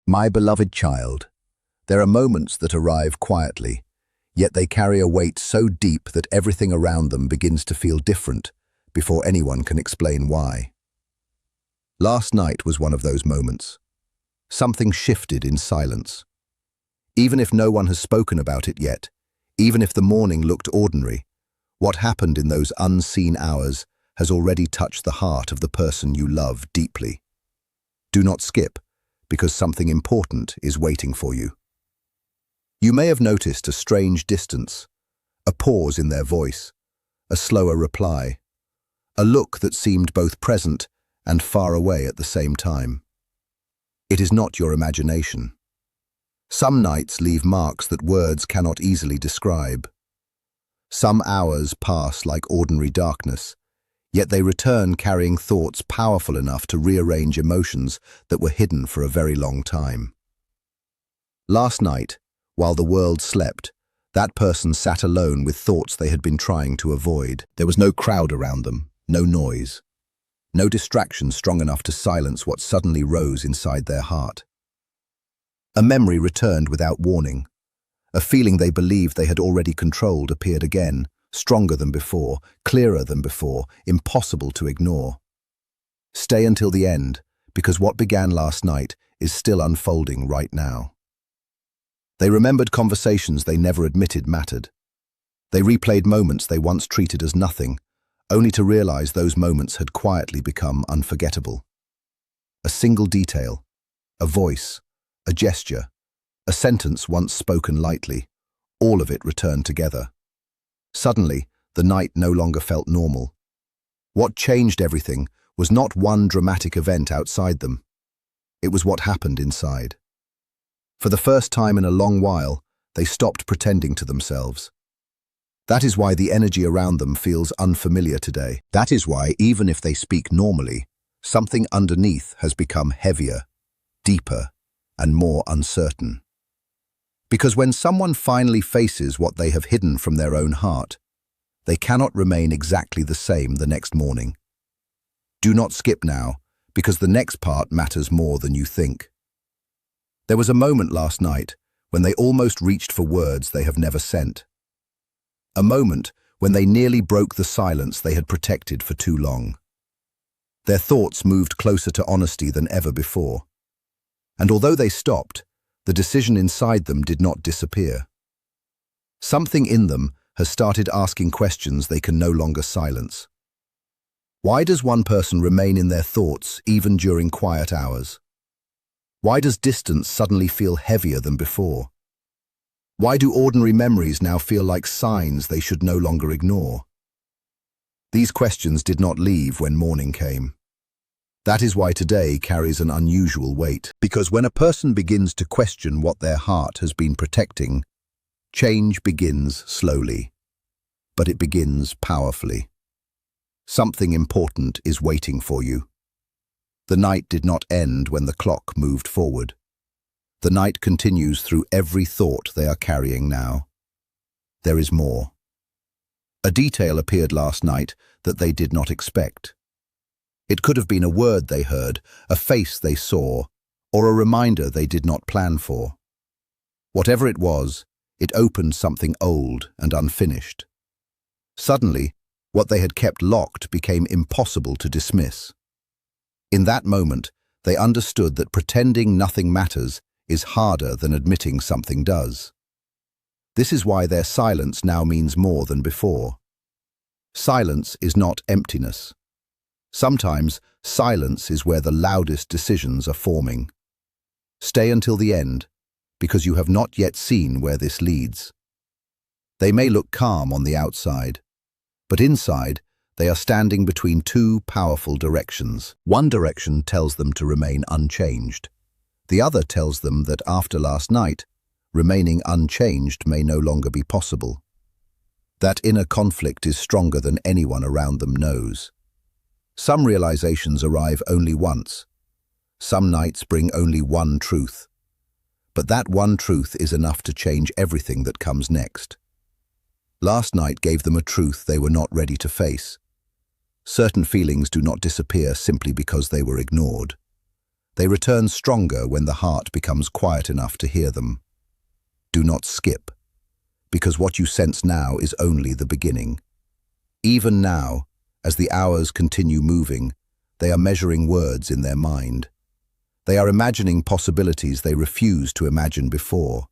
My beloved child, there are moments that arrive quietly, yet they carry a weight so deep that everything around them begins to feel different before anyone can explain why. Last night was one of those moments. Something shifted in silence. Even if no one has spoken about it yet, even if the morning looked ordinary, what happened in those unseen hours has already touched the heart of the person you love deeply. Do not skip, because something important is waiting for you. You may have noticed a strange distance, a pause in their voice, a slower reply, a look that seemed both present and far away at the same time. It is not your imagination. Some nights leave marks that words cannot easily describe. Some hours pass like ordinary darkness, yet they return carrying thoughts powerful enough to rearrange emotions that were hidden for a very long time. Last night, while the world slept, that person sat alone with thoughts they had been trying to avoid. There was no crowd around them, no noise, no distraction strong enough to silence what suddenly rose inside their heart. A memory returned without warning. A feeling they believed they had already controlled appeared again, stronger than before, clearer than before, impossible to ignore. Stay until the end, because what began last night is still unfolding right now. They remembered conversations they never admitted mattered. They replayed moments they once treated as nothing, only to realize those moments had quietly become unforgettable. A single detail, a voice, a gesture, a sentence once spoken lightly, all of it returned together. Suddenly, the night no longer felt normal. What changed everything was not one dramatic event outside them. It was what happened inside. For the first time in a long while, they stopped pretending to themselves. That is why the energy around them feels unfamiliar today. That is why, even if they speak normally, something underneath has become heavier, deeper, and more uncertain. Because when someone finally faces what they have hidden from their own heart, they cannot remain exactly the same the next morning. Do not skip now, because the next part matters more than you think. There was a moment last night when they almost reached for words they have never sent. A moment when they nearly broke the silence they had protected for too long. Their thoughts moved closer to honesty than ever before. And although they stopped, the decision inside them did not disappear. Something in them has started asking questions they can no longer silence. Why does one person remain in their thoughts even during quiet hours? Why does distance suddenly feel heavier than before? Why do ordinary memories now feel like signs they should no longer ignore? These questions did not leave when morning came. That is why today carries an unusual weight, because when a person begins to question what their heart has been protecting, change begins slowly, but it begins powerfully. Something important is waiting for you. The night did not end when the clock moved forward. The night continues through every thought they are carrying now. There is more. A detail appeared last night that they did not expect. It could have been a word they heard, a face they saw, or a reminder they did not plan for. Whatever it was, it opened something old and unfinished. Suddenly, what they had kept locked became impossible to dismiss. In that moment, they understood that pretending nothing matters is harder than admitting something does. This is why their silence now means more than before. Silence is not emptiness. Sometimes, silence is where the loudest decisions are forming. Stay until the end, because you have not yet seen where this leads. They may look calm on the outside, but inside, they are standing between two powerful directions. One direction tells them to remain unchanged. The other tells them that after last night, remaining unchanged may no longer be possible. That inner conflict is stronger than anyone around them knows. Some realizations arrive only once. Some nights bring only one truth. But that one truth is enough to change everything that comes next. Last night gave them a truth they were not ready to face. Certain feelings do not disappear simply because they were ignored. They return stronger when the heart becomes quiet enough to hear them. Do not skip, because what you sense now is only the beginning. Even now, as the hours continue moving, they are measuring words in their mind. They are imagining possibilities they refused to imagine before.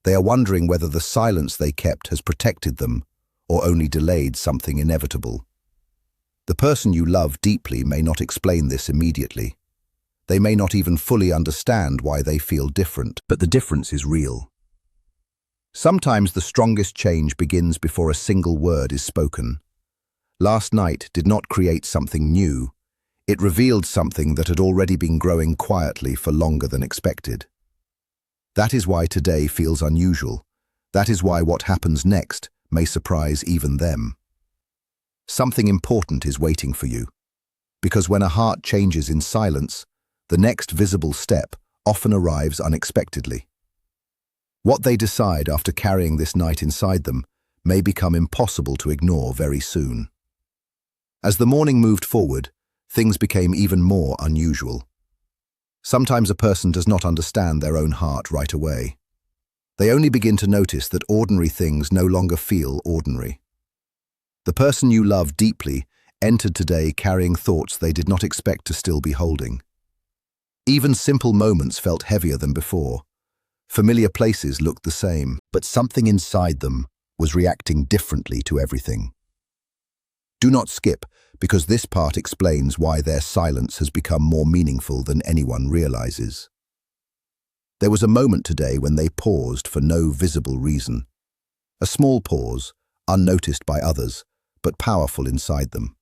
They are wondering whether the silence they kept has protected them or only delayed something inevitable. The person you love deeply may not explain this immediately. They may not even fully understand why they feel different, but the difference is real. Sometimes the strongest change begins before a single word is spoken. Last night did not create something new. It revealed something that had already been growing quietly for longer than expected. That is why today feels unusual. That is why what happens next may surprise even them. Something important is waiting for you. Because when a heart changes in silence, the next visible step often arrives unexpectedly. What they decide after carrying this night inside them may become impossible to ignore very soon. As the morning moved forward, things became even more unusual. Sometimes a person does not understand their own heart right away. They only begin to notice that ordinary things no longer feel ordinary. The person you love deeply entered today carrying thoughts they did not expect to still be holding. Even simple moments felt heavier than before. Familiar places looked the same, but something inside them was reacting differently to everything. Do not skip, because this part explains why their silence has become more meaningful than anyone realizes. There was a moment today when they paused for no visible reason. A small pause, unnoticed by others, but powerful inside them.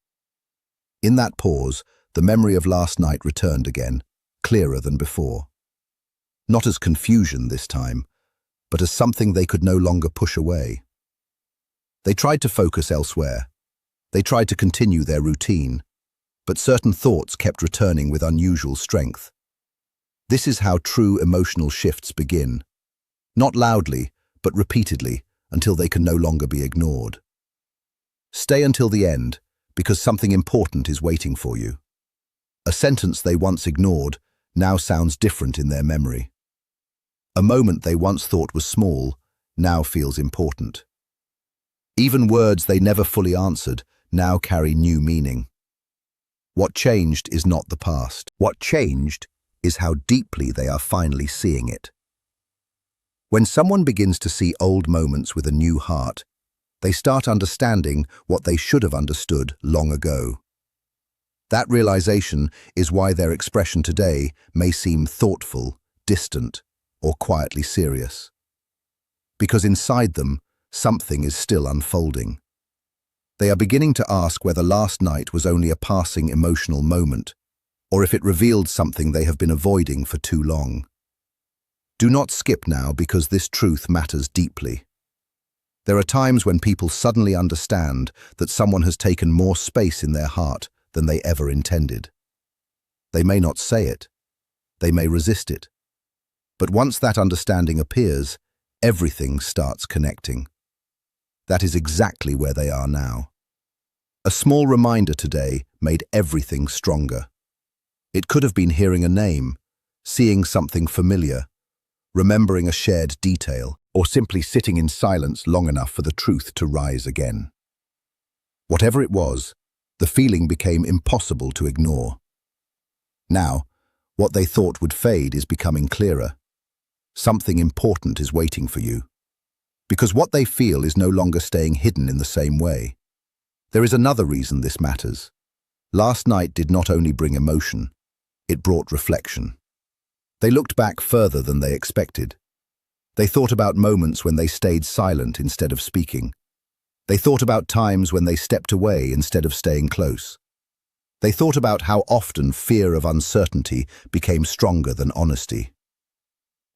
In that pause, the memory of last night returned again, clearer than before. Not as confusion this time, but as something they could no longer push away. They tried to focus elsewhere. They tried to continue their routine, but certain thoughts kept returning with unusual strength. This is how true emotional shifts begin. Not loudly, but repeatedly, until they can no longer be ignored. Stay until the end, because something important is waiting for you. A sentence they once ignored now sounds different in their memory. A moment they once thought was small now feels important. Even words they never fully answered now carry new meaning. What changed is not the past. What changed is how deeply they are finally seeing it. When someone begins to see old moments with a new heart, they start understanding what they should have understood long ago. That realization is why their expression today may seem thoughtful, distant, or quietly serious. Because inside them, something is still unfolding. They are beginning to ask whether last night was only a passing emotional moment, or if it revealed something they have been avoiding for too long. Do not skip now, because this truth matters deeply. There are times when people suddenly understand that someone has taken more space in their heart than they ever intended. They may not say it. They may resist it. But once that understanding appears, everything starts connecting. That is exactly where they are now. A small reminder today made everything stronger. It could have been hearing a name, seeing something familiar, remembering a shared detail, or simply sitting in silence long enough for the truth to rise again. Whatever it was, the feeling became impossible to ignore. Now, what they thought would fade is becoming clearer. Something important is waiting for you. Because what they feel is no longer staying hidden in the same way. There is another reason this matters. Last night did not only bring emotion, it brought reflection. They looked back further than they expected. They thought about moments when they stayed silent instead of speaking. They thought about times when they stepped away instead of staying close. They thought about how often fear of uncertainty became stronger than honesty.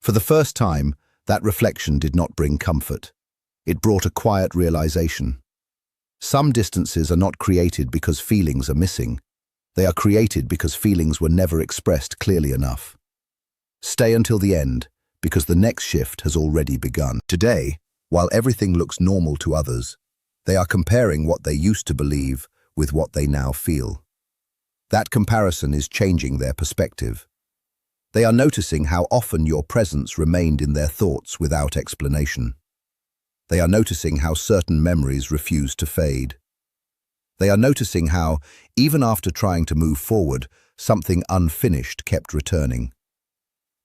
For the first time, that reflection did not bring comfort. It brought a quiet realization. Some distances are not created because feelings are missing. They are created because feelings were never expressed clearly enough. Stay until the end, because the next shift has already begun. Today, while everything looks normal to others, they are comparing what they used to believe with what they now feel. That comparison is changing their perspective. They are noticing how often your presence remained in their thoughts without explanation. They are noticing how certain memories refused to fade. They are noticing how, even after trying to move forward, something unfinished kept returning.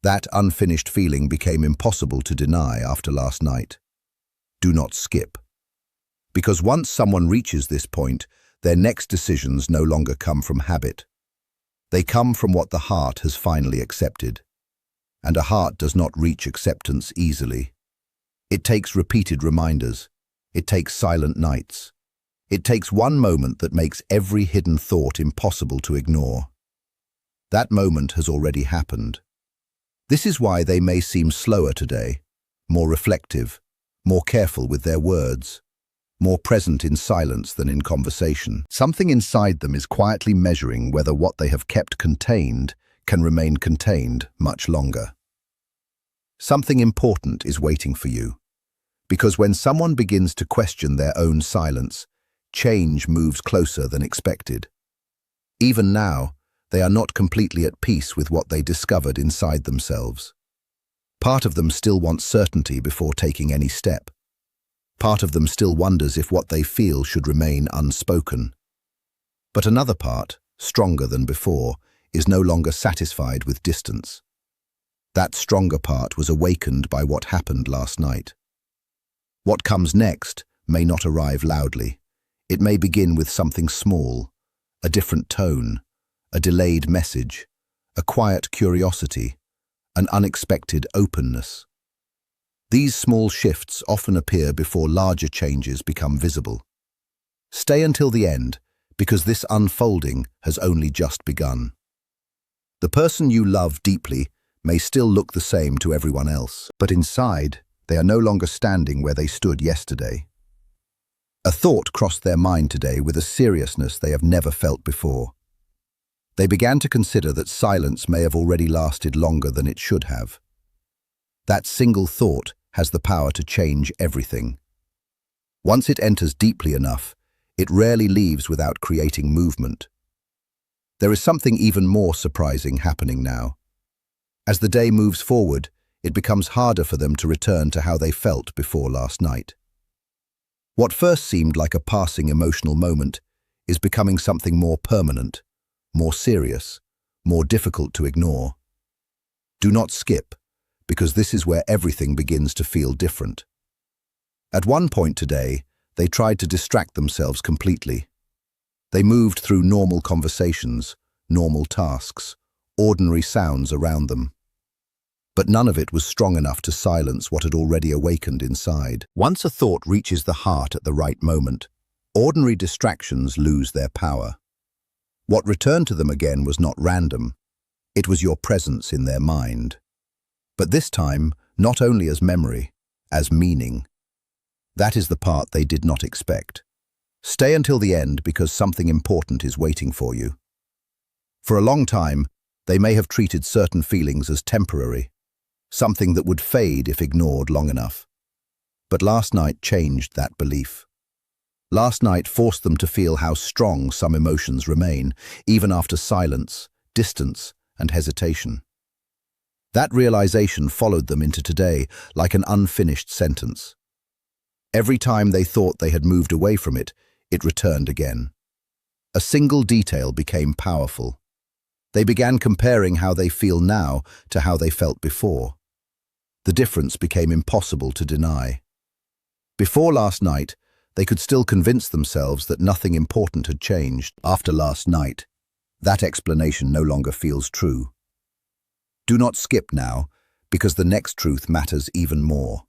That unfinished feeling became impossible to deny after last night. Do not skip. Because once someone reaches this point, their next decisions no longer come from habit. They come from what the heart has finally accepted. And a heart does not reach acceptance easily. It takes repeated reminders. It takes silent nights. It takes one moment that makes every hidden thought impossible to ignore. That moment has already happened. This is why they may seem slower today, more reflective, more careful with their words, more present in silence than in conversation. Something inside them is quietly measuring whether what they have kept contained can remain contained much longer. Something important is waiting for you, because when someone begins to question their own silence, change moves closer than expected. Even now, they are not completely at peace with what they discovered inside themselves. Part of them still wants certainty before taking any step. Part of them still wonders if what they feel should remain unspoken. But another part, stronger than before, is no longer satisfied with distance. That stronger part was awakened by what happened last night. What comes next may not arrive loudly. It may begin with something small, a different tone, a delayed message, a quiet curiosity, an unexpected openness. These small shifts often appear before larger changes become visible. Stay until the end, because this unfolding has only just begun. The person you love deeply may still look the same to everyone else, but inside, they are no longer standing where they stood yesterday. A thought crossed their mind today with a seriousness they have never felt before. They began to consider that silence may have already lasted longer than it should have. That single thought has the power to change everything. Once it enters deeply enough, it rarely leaves without creating movement. There is something even more surprising happening now. As the day moves forward, it becomes harder for them to return to how they felt before last night. What first seemed like a passing emotional moment is becoming something more permanent, more serious, more difficult to ignore. Do not skip, because this is where everything begins to feel different. At one point today, they tried to distract themselves completely. They moved through normal conversations, normal tasks, ordinary sounds around them. But none of it was strong enough to silence what had already awakened inside. Once a thought reaches the heart at the right moment, ordinary distractions lose their power. What returned to them again was not random. It was your presence in their mind. But this time, not only as memory, as meaning. That is the part they did not expect. Stay until the end because something important is waiting for you. For a long time, they may have treated certain feelings as temporary, something that would fade if ignored long enough. But last night changed that belief. Last night forced them to feel how strong some emotions remain, even after silence, distance, and hesitation. That realization followed them into today like an unfinished sentence. Every time they thought they had moved away from it, it returned again. A single detail became powerful. They began comparing how they feel now to how they felt before. The difference became impossible to deny. Before last night, they could still convince themselves that nothing important had changed. After last night, that explanation no longer feels true. Do not skip now, because the next truth matters even more.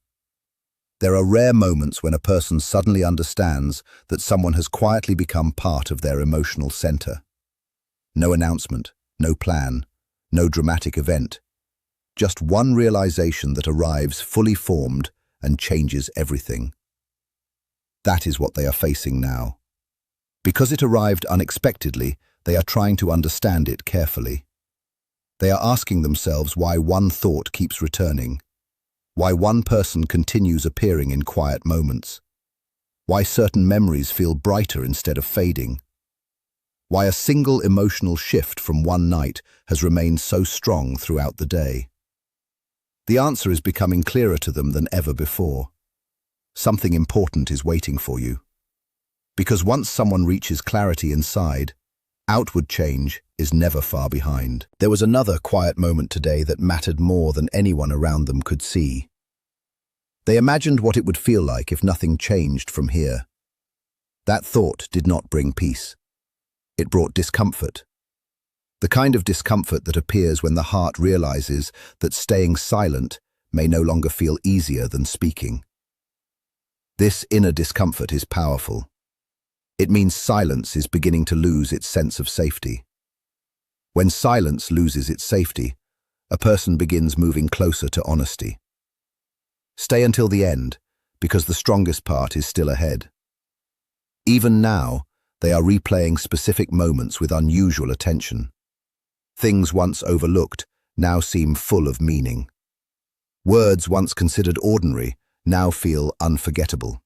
There are rare moments when a person suddenly understands that someone has quietly become part of their emotional center. No announcement, no plan, no dramatic event. Just one realization that arrives fully formed and changes everything. That is what they are facing now. Because it arrived unexpectedly, they are trying to understand it carefully. They are asking themselves why one thought keeps returning, why one person continues appearing in quiet moments, why certain memories feel brighter instead of fading. Why a single emotional shift from one night has remained so strong throughout the day. The answer is becoming clearer to them than ever before. Something important is waiting for you. Because once someone reaches clarity inside, outward change is never far behind. There was another quiet moment today that mattered more than anyone around them could see. They imagined what it would feel like if nothing changed from here. That thought did not bring peace. It brought discomfort. The kind of discomfort that appears when the heart realizes that staying silent may no longer feel easier than speaking. This inner discomfort is powerful. It means silence is beginning to lose its sense of safety. When silence loses its safety, a person begins moving closer to honesty. Stay until the end, because the strongest part is still ahead. Even now, they are replaying specific moments with unusual attention. Things once overlooked now seem full of meaning. Words once considered ordinary now feel unforgettable.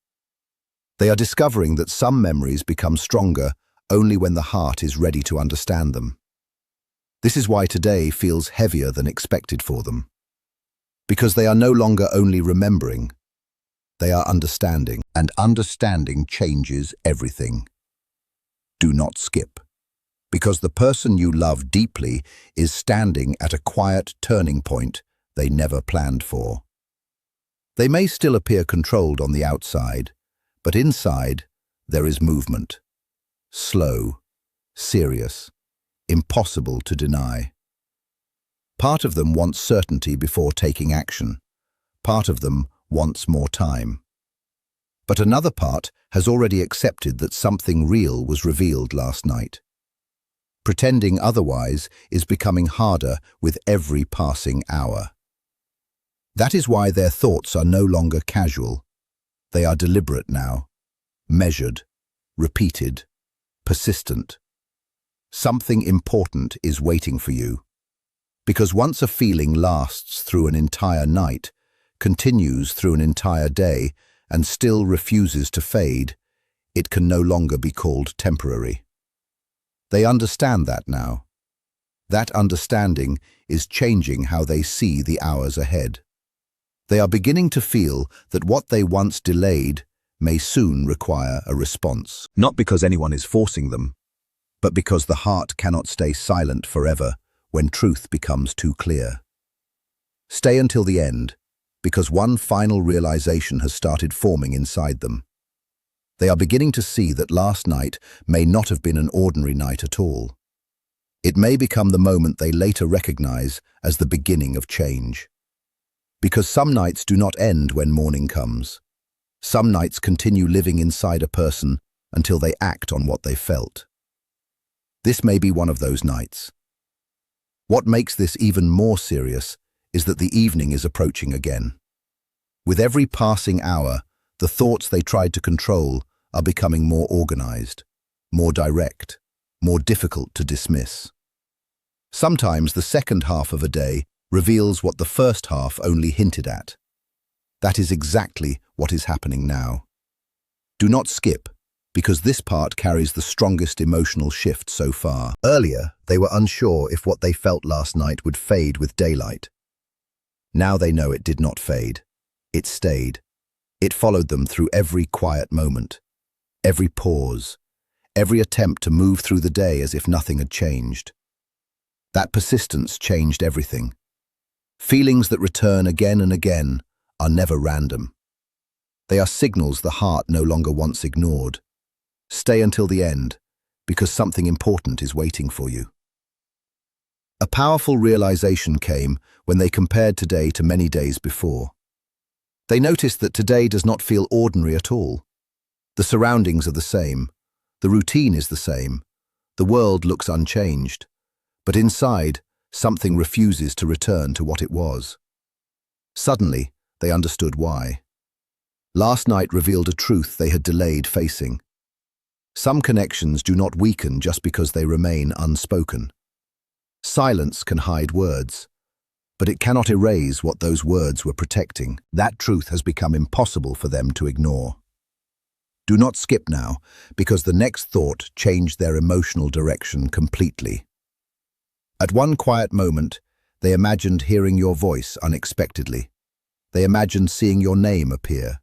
They are discovering that some memories become stronger only when the heart is ready to understand them. This is why today feels heavier than expected for them. Because they are no longer only remembering, they are understanding, and understanding changes everything. Do not skip, because the person you love deeply is standing at a quiet turning point they never planned for. They may still appear controlled on the outside, but inside there is movement. Slow, serious, impossible to deny. Part of them wants certainty before taking action. Part of them wants more time. But another part has already accepted that something real was revealed last night. Pretending otherwise is becoming harder with every passing hour. That is why their thoughts are no longer casual. They are deliberate now, measured, repeated, persistent. Something important is waiting for you. Because once a feeling lasts through an entire night, continues through an entire day, and still refuses to fade, it can no longer be called temporary. They understand that now. That understanding is changing how they see the hours ahead. They are beginning to feel that what they once delayed may soon require a response. Not because anyone is forcing them, but because the heart cannot stay silent forever when truth becomes too clear. Stay until the end, because one final realization has started forming inside them. They are beginning to see that last night may not have been an ordinary night at all. It may become the moment they later recognize as the beginning of change. Because some nights do not end when morning comes. Some nights continue living inside a person until they act on what they felt. This may be one of those nights. What makes this even more serious is that the evening is approaching again. With every passing hour, the thoughts they tried to control are becoming more organized, more direct, more difficult to dismiss. Sometimes the second half of a day reveals what the first half only hinted at. That is exactly what is happening now. Do not skip, because this part carries the strongest emotional shift so far. Earlier, they were unsure if what they felt last night would fade with daylight. Now they know it did not fade. It stayed. It followed them through every quiet moment, every pause, every attempt to move through the day as if nothing had changed. That persistence changed everything. Feelings that return again and again are never random. They are signals the heart no longer wants ignored. Stay until the end, because something important is waiting for you. A powerful realization came when they compared today to many days before. They noticed that today does not feel ordinary at all. The surroundings are the same. The routine is the same. The world looks unchanged. But inside, something refuses to return to what it was. Suddenly, they understood why. Last night revealed a truth they had delayed facing. Some connections do not weaken just because they remain unspoken. Silence can hide words, but it cannot erase what those words were protecting. That truth has become impossible for them to ignore. Do not skip now, because the next thought changed their emotional direction completely. At one quiet moment, they imagined hearing your voice unexpectedly. They imagined seeing your name appear.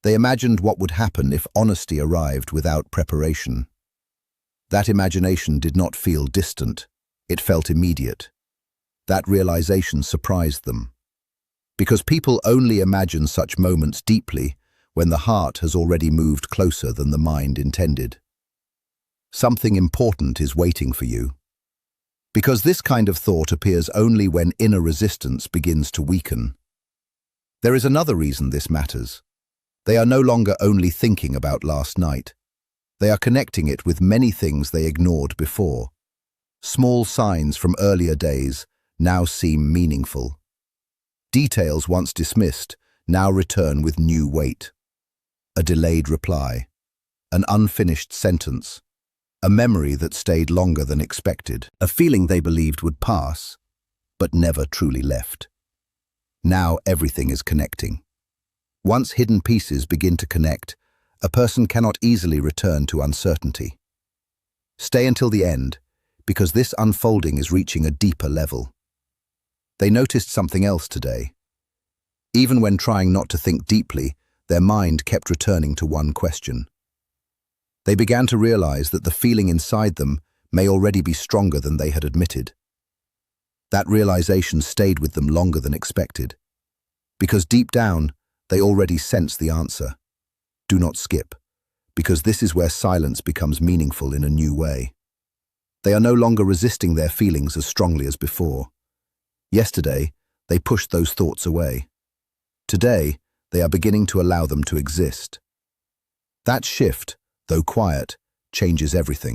They imagined what would happen if honesty arrived without preparation. That imagination did not feel distant, it felt immediate. That realization surprised them. Because people only imagine such moments deeply when the heart has already moved closer than the mind intended. Something important is waiting for you. Because this kind of thought appears only when inner resistance begins to weaken. There is another reason this matters. They are no longer only thinking about last night. They are connecting it with many things they ignored before. Small signs from earlier days now seem meaningful. Details once dismissed now return with new weight. A delayed reply, an unfinished sentence, a memory that stayed longer than expected, a feeling they believed would pass, but never truly left. Now everything is connecting. Once hidden pieces begin to connect, a person cannot easily return to uncertainty. Stay until the end, because this unfolding is reaching a deeper level. They noticed something else today. Even when trying not to think deeply, their mind kept returning to one question. They began to realize that the feeling inside them may already be stronger than they had admitted. That realization stayed with them longer than expected, because deep down, they already sensed the answer. Do not skip, because this is where silence becomes meaningful in a new way. They are no longer resisting their feelings as strongly as before. Yesterday, they pushed those thoughts away. Today, they are beginning to allow them to exist. That shift, though quiet, changes everything.